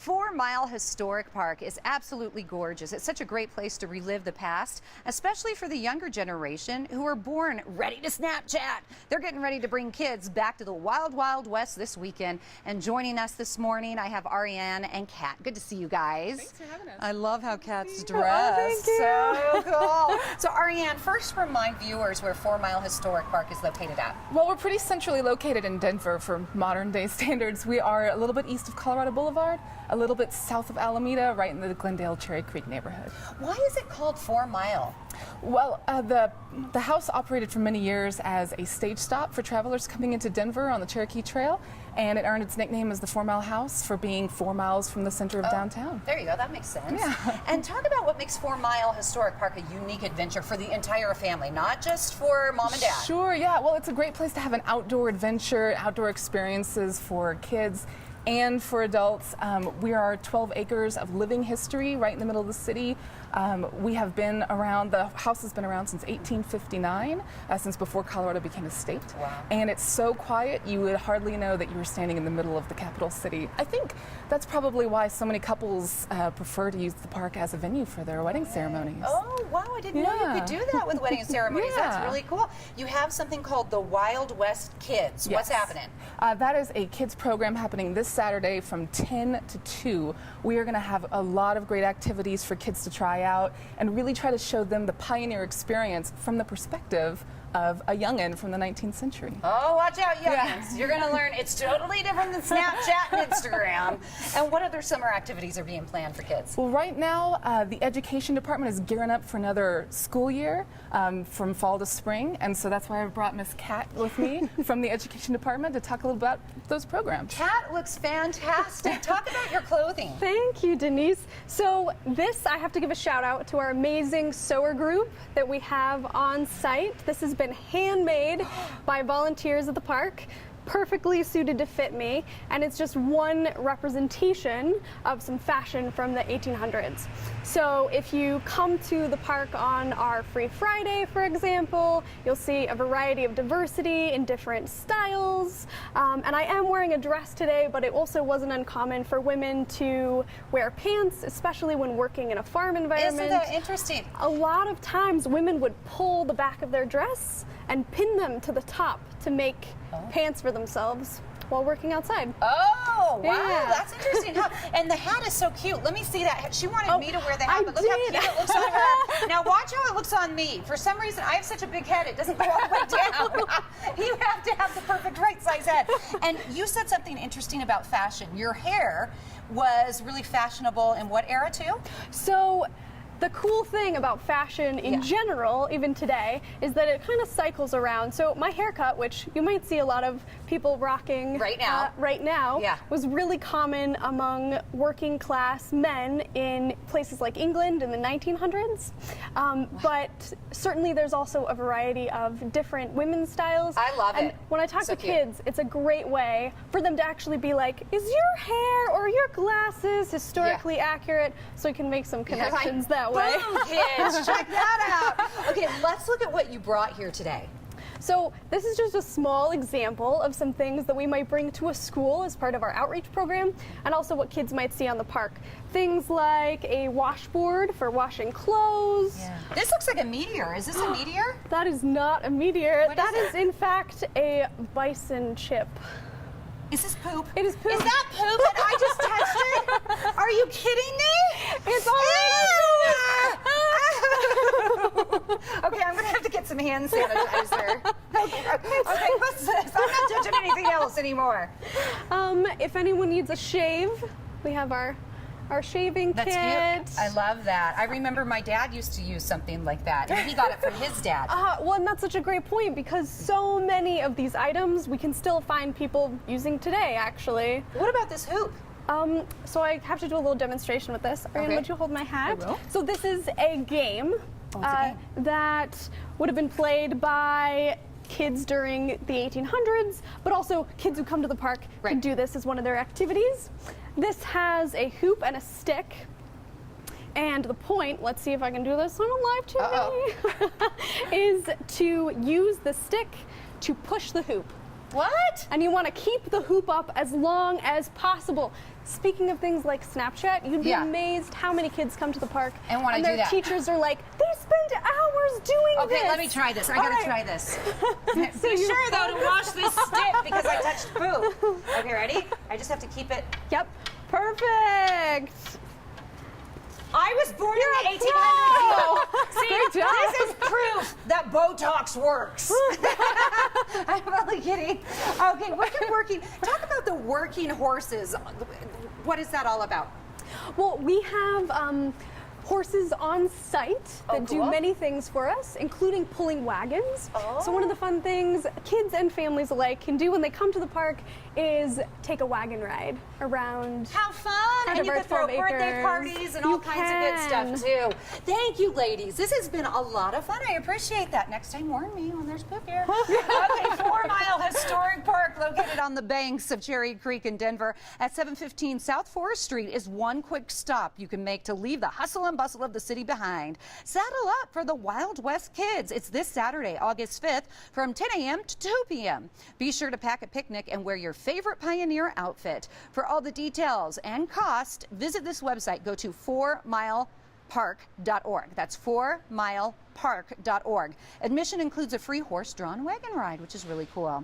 4 Mile Historic Park is absolutely gorgeous. It's such a great place to relive the past, especially for the younger generation who are born ready to Snapchat. They're getting ready to bring kids back to the Wild Wild West this weekend. And joining us this morning, I have Ariane and Kat. Good to see you guys. Thanks for having us. I love how Kat's dressed. Oh, so cool. So Ariane, first remind viewers where 4 Mile Historic Park is located at. Well, we're pretty centrally located in Denver for modern day standards. We are a little bit east of Colorado Boulevard, a little bit south of Alameda, right in the Glendale Cherry Creek neighborhood. Why is it called 4 Mile? Well, the house operated for many years as a stage stop for travelers coming into Denver on the Cherokee Trail, and it earned its nickname as the 4 Mile House for being 4 miles from the center of downtown. There you go, that makes sense. Yeah. And talk about what makes 4 Mile Historic Park a unique adventure for the entire family, not just for mom and dad. Sure, yeah. Well, it's a great place to have an outdoor adventure, outdoor experiences for kids and for adults. We are 12 acres of living history right in the middle of the city. We have been around, the house has been around since 1859, since before Colorado became a state. Wow. And it's so quiet, you would hardly know that you were standing in the middle of the capital city. I think that's probably why so many couples prefer to use the park as a venue for their wedding ceremonies. Oh, wow, I didn't know you could do that with wedding ceremonies. Yeah. That's really cool. You have something called the Wild West Kids. Yes. What's happening? That is a kids program happening this Saturday from 10 to 2. We are going to have a lot of great activities for kids to try out and really try to show them the pioneer experience from the perspective of a youngin' from the 19th century. Oh, watch out, youngins. Yeah. You're going to learn it's totally different than Snapchat and Instagram. And what other summer activities are being planned for kids? Well, right now, the education department is gearing up for another school year from fall to spring, and so that's why I've brought Miss Kat with me from the education department to talk a little about those programs. Kat looks fantastic. Talk about your clothing. Thank you, Denise. So this, I have to give a shout out to our amazing sewer group that we have on site. This has been handmade by volunteers at the park, perfectly suited to fit me, and it's just one representation of some fashion from the 1800s. So if you come to the park on our Free Friday, for example, you'll see a variety of diversity in different styles. And I am wearing a dress today, but it also wasn't uncommon for women to wear pants, especially when working in a farm environment. Isn't that interesting? A lot of times women would pull the back of their dress and pin them to the top to make pants for themselves while working outside. Oh, wow, Yeah. that's interesting. And the hat is so cute. Let me see that. She wanted me to wear the hat, I but look how did. cute it looks on her. Now watch how it looks on me. For some reason, I have such a big head, it doesn't go all the way down. You have to have the perfect right size head. And you said something interesting about fashion. Your hair was really fashionable in what era too? So the cool thing about fashion in general, even today, is that it kind of cycles around. So my haircut, which you might see a lot of people rocking right now, was really common among working class men in places like England in the 1900s. But certainly there's also a variety of different women's styles. I love and it. When I talk So to cute. kids, it's a great way for them to actually be like, is your hair or your glasses historically accurate? So you can make some connections that way. Boom, kids, check that out. Okay, let's look at what you brought here today. So this is just a small example of some things that we might bring to a school as part of our outreach program, and also what kids might see on the park. Things like a washboard for washing clothes. Yeah. This looks like a meteor. Is this a meteor? That is not a meteor. What That is is in fact a bison chip. Is this poop? It is poop. Is that poop that I just touched it? Are you kidding me? It's already Okay, I'm gonna have to get some hand sanitizer. Okay, what's this? I'm not touching anything else anymore. If anyone needs a shave, we have our shaving That's kit. cute. I love that. I remember my dad used to use something like that, and he got it from his dad. Well, and that's such a great point because so many of these items we can still find people using today, actually. What about this hoop? So I have to do a little demonstration with this. Ariane, Okay. would you hold my hat? I will. So this is a game, Oh, it's a game. that would have been played by kids during the 1800s, but also kids who come to the park can do this as one of their activities. This has a hoop and a stick. And the point, let's see if I can do this on a live TV, is to use the stick to push the hoop. What? And you want to keep the hoop up as long as possible. Speaking of things like Snapchat, you'd be amazed how many kids come to the park and want to do their that. teachers are like, they spend hours doing this. Okay, let me try this. I gotta try this. Be sure though to wash this stick because I touched poo. Okay, ready? I just have to keep it. Yep. Perfect. I was born in the 1800s. See, Great job. this is proof that Botox works. I'm only kidding. Okay, talk about the working horses. What is that all about? Well, we have horses on site that do many things for us, including pulling wagons. So one of the fun things kids and families alike can do when they come to the park is take a wagon ride around. How fun! And you can throw birthday parties and all kinds of good stuff too. Thank you, ladies. This has been a lot of fun. I appreciate that. Next time, warn me when there's poop here. Okay, 4 Mile Historic Park, located on the banks of Cherry Creek in Denver at 715 South Forest Street, is one quick stop you can make to leave the hustle and bustle of the city behind. Saddle up for the Wild West Kids. It's this Saturday, August 5th, from 10 a.m. to 2 p.m. Be sure to pack a picnic and wear your favorite Pioneer outfit. For all the details and cost, visit this website. Go to 4milepark.org. That's 4milepark.org. Admission includes a free horse-drawn wagon ride, which is really cool.